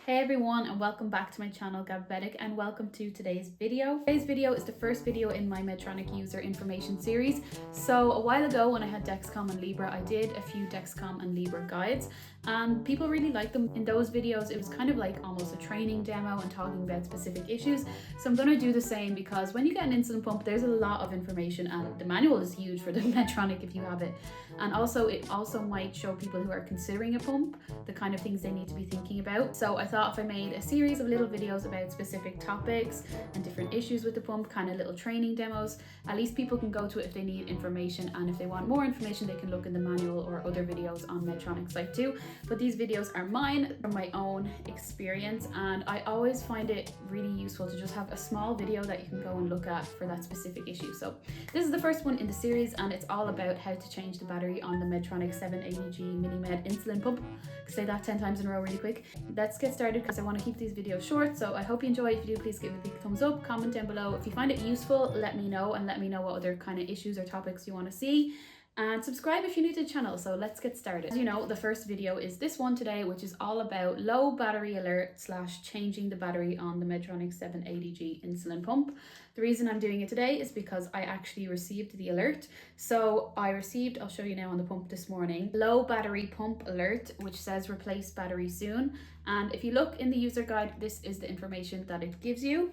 Hey everyone, and welcome back to my channel Gabbabetic, and welcome to today's video. Today's video is the first video in my Medtronic user information series. So a while ago when I had Dexcom and Libra, I did a few Dexcom and Libra guides and people really liked them. In those videos it was kind of like almost a training demo and talking about specific issues. So I'm going to do the same because when you get an insulin pump there's a lot of information and the manual is huge for the Medtronic if you have it. And also it also might show people who are considering a pump the kind of things they need to be thinking about. So I thought if I made a series of little videos about specific topics and different issues with the pump, kind of little training demos, at least people can go to it if they need information, and if they want more information they can look in the manual or other videos on Medtronic's site too. But these videos are mine from my own experience, and I always find it really useful to just have a small video that you can go and look at for that specific issue. So this is the first one in the series and it's all about how to change the battery on the Medtronic 780g Med insulin pump. Say that 10 times in a row really quick. Let's get started because I want to keep these videos short, so I hope you enjoy. If you do, please give it a big thumbs up, comment down below. If you find it useful, let me know, and let me know what other kind of issues or topics you want to see. And subscribe if you're new to the channel. So let's get started. As you know, the first video is this one today, which is all about low battery alert / changing the battery on the Medtronic 780g insulin pump. The reason I'm doing it today is because I actually received the alert. So I received, I'll show you now on the pump this morning, low battery pump alert, which says replace battery soon. And if you look in the user guide, this is the information that it gives you.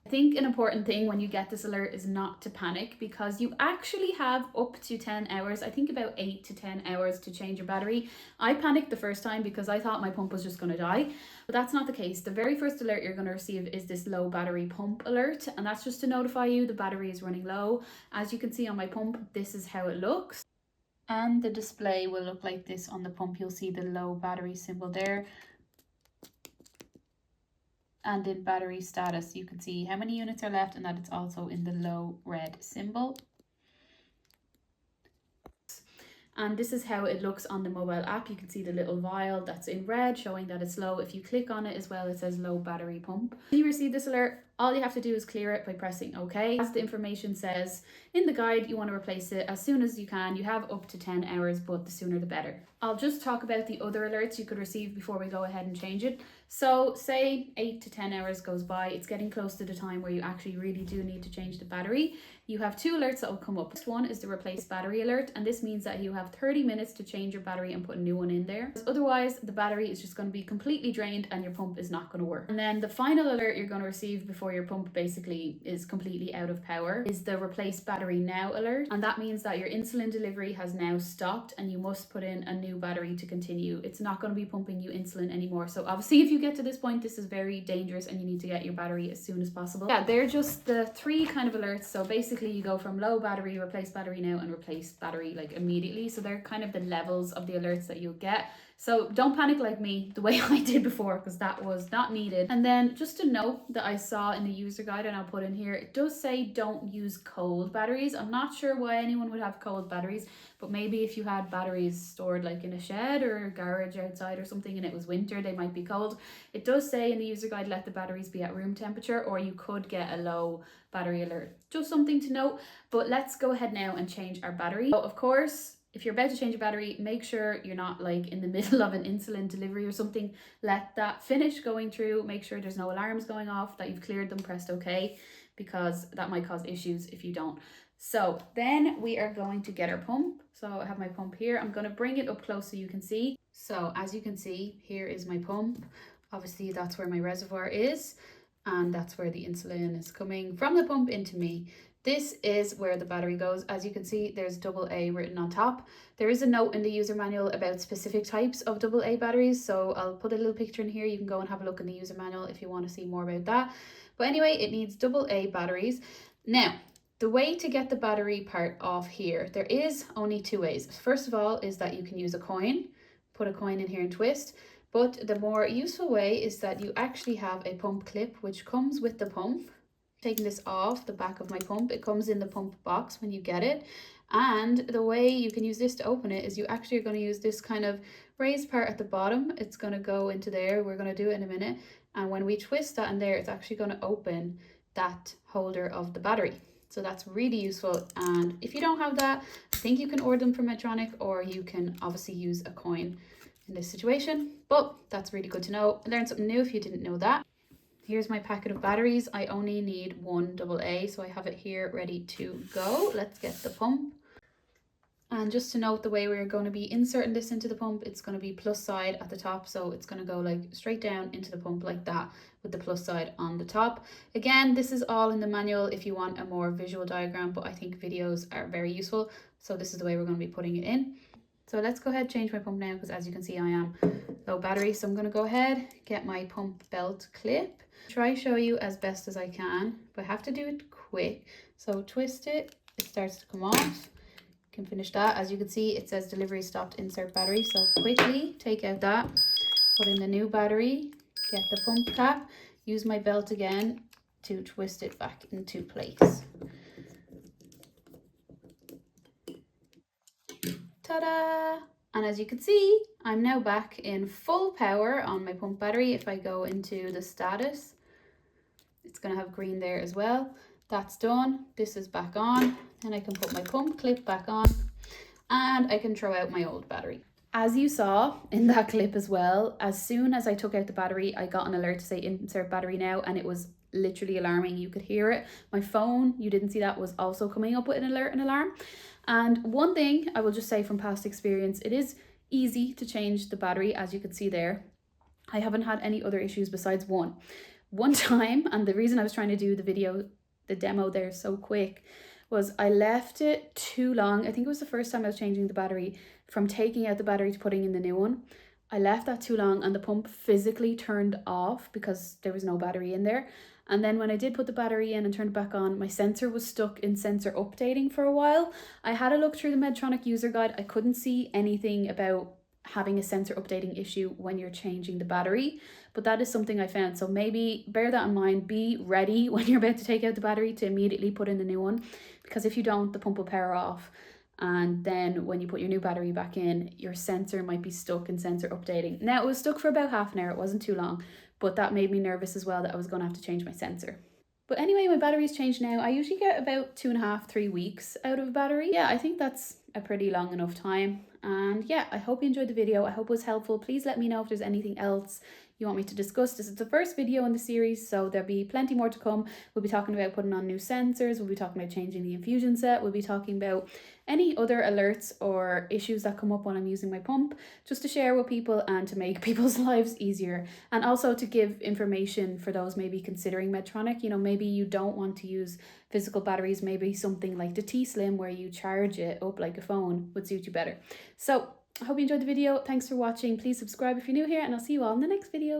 I think an important thing when you get this alert is not to panic, because you actually have up to 10 hours, I think about 8 to 10 hours to change your battery. I panicked the first time because I thought my pump was just going to die, but that's not the case. The very first alert you're going to receive is this low battery pump alert, and that's just to notify you the battery is running low. As you can see on my pump, this is how it looks. And the display will look like this on the pump. You'll see the low battery symbol there. And in battery status, you can see how many units are left and that it's also in the low red symbol. And this is how it looks on the mobile app. You can see the little vial that's in red showing that it's low. If you click on it as well, it says low battery pump. When you receive this alert, all you have to do is clear it by pressing OK. As the information says in the guide, you want to replace it as soon as you can. You have up to 10 hours, but the sooner the better. I'll just talk about the other alerts you could receive before we go ahead and change it. So say 8 to 10 hours goes by, it's getting close to the time where you actually really do need to change the battery. You have two alerts that will come up. This one is the replace battery alert, and this means that you have 30 minutes to change your battery and put a new one in there. Otherwise, the battery is just going to be completely drained and your pump is not going to work. And then the final alert you're going to receive before your pump basically is completely out of power is the replace battery now alert. And that means that your insulin delivery has now stopped and you must put in a new battery to continue. It's not going to be pumping you insulin anymore. So obviously if you get to this point, this is very dangerous and you need to get your battery as soon as possible. Yeah, they're just the three kind of alerts. So basically you go from low battery, replace battery now, and replace battery like immediately. So they're kind of the levels of the alerts that you'll get. So don't panic like me the way I did before, because that was not needed. And then just a note that I saw in the user guide, and I'll put in here, it does say don't use cold batteries. I'm not sure why anyone would have cold batteries, but maybe if you had batteries stored like in a shed or a garage outside or something and it was winter, they might be cold. It does say in the user guide, let the batteries be at room temperature, or you could get a low battery alert. Just something to note. But let's go ahead now and change our battery. So of course, if you're about to change a battery, make sure you're not like in the middle of an insulin delivery or something. Let that finish going through. Make sure there's no alarms going off, that you've cleared them, pressed OK, because that might cause issues if you don't. So then we are going to get our pump. So I have my pump here. I'm going to bring it up close so you can see. So as you can see, here is my pump. Obviously that's where my reservoir is, and that's where the insulin is coming from the pump into me. This is where the battery goes. As you can see, there's AA written on top. There is a note in the user manual about specific types of AA batteries, so I'll put a little picture in here. You can go and have a look in the user manual if you want to see more about that. But anyway, it needs AA batteries. Now, the way to get the battery part off here, there is only two ways. First of all is that you can use a coin, put a coin in here and twist. But the more useful way is that you actually have a pump clip which comes with the pump. Taking this off the back of my pump, it comes in the pump box when you get it. And the way you can use this to open it is you actually are going to use this kind of raised part at the bottom. It's going to go into there. We're going to do it in a minute. And when we twist that in there, it's actually going to open that holder of the battery. So that's really useful. And if you don't have that, I think you can order them from Medtronic, or you can obviously use a coin in this situation. But that's really good to know. Learn something new if you didn't know that. Here's my packet of batteries. I only need one AA, so I have it here ready to go. Let's get the pump. And just to note the way we're going to be inserting this into the pump, it's going to be plus side at the top. So it's going to go like straight down into the pump like that with the plus side on the top. Again, this is all in the manual if you want a more visual diagram, but I think videos are very useful. So this is the way we're going to be putting it in. So let's go ahead and change my pump now, because as you can see, I am low battery. So I'm going to go ahead, get my pump belt clip. Try show you as best as I can, but I have to do it quick. So twist it, it starts to come off. Can finish that. As you can see, it says delivery stopped, insert battery. So quickly take out that, put in the new battery, get the pump cap, use my belt again to twist it back into place. Ta-da! And as you can see, I'm now back in full power on my pump battery. If I go into the status, it's going to have green there as well. That's done. This is back on. Then I can put my pump clip back on, and I can throw out my old battery. As you saw in that clip as well, as soon as I took out the battery, I got an alert to say insert battery now, and it was literally alarming. You could hear it. My phone, you didn't see that, was also coming up with an alert and alarm. And one thing I will just say from past experience, it is easy to change the battery, as you could see there. I haven't had any other issues besides one time, and the reason I was trying to do the demo there so quick, was I left it too long. I think it was the first time I was changing the battery, from taking out the battery to putting in the new one. I left that too long and the pump physically turned off because there was no battery in there. And then when I did put the battery in and turned it back on, my sensor was stuck in sensor updating for a while. I had a look through the Medtronic user guide. I couldn't see anything about having a sensor updating issue when you're changing the battery, but that is something I found. So maybe bear that in mind. Be ready when you're about to take out the battery to immediately put in the new one, because if you don't, the pump will power off, and then when you put your new battery back in, your sensor might be stuck in sensor updating. Now, it was stuck for about half an hour. It wasn't too long, but that made me nervous as well that I was going to have to change my sensor. But anyway, my battery's changed now. I usually get about 2.5-3 weeks out of a battery. Yeah, I think that's a pretty long enough time. And yeah, I hope you enjoyed the video. I hope it was helpful. Please let me know if there's anything else you want me to discuss. This is the first video in the series, so there'll be plenty more to come. We'll be talking about putting on new sensors. We'll be talking about changing the infusion set. We'll be talking about any other alerts or issues that come up when I'm using my pump, just to share with people and to make people's lives easier. And also to give information for those maybe considering Medtronic. You know, maybe you don't want to use physical batteries. Maybe something like the T-Slim, where you charge it up like a phone, would suit you better. So I hope you enjoyed the video. Thanks for watching. Please subscribe if you're new here, and I'll see you all in the next video.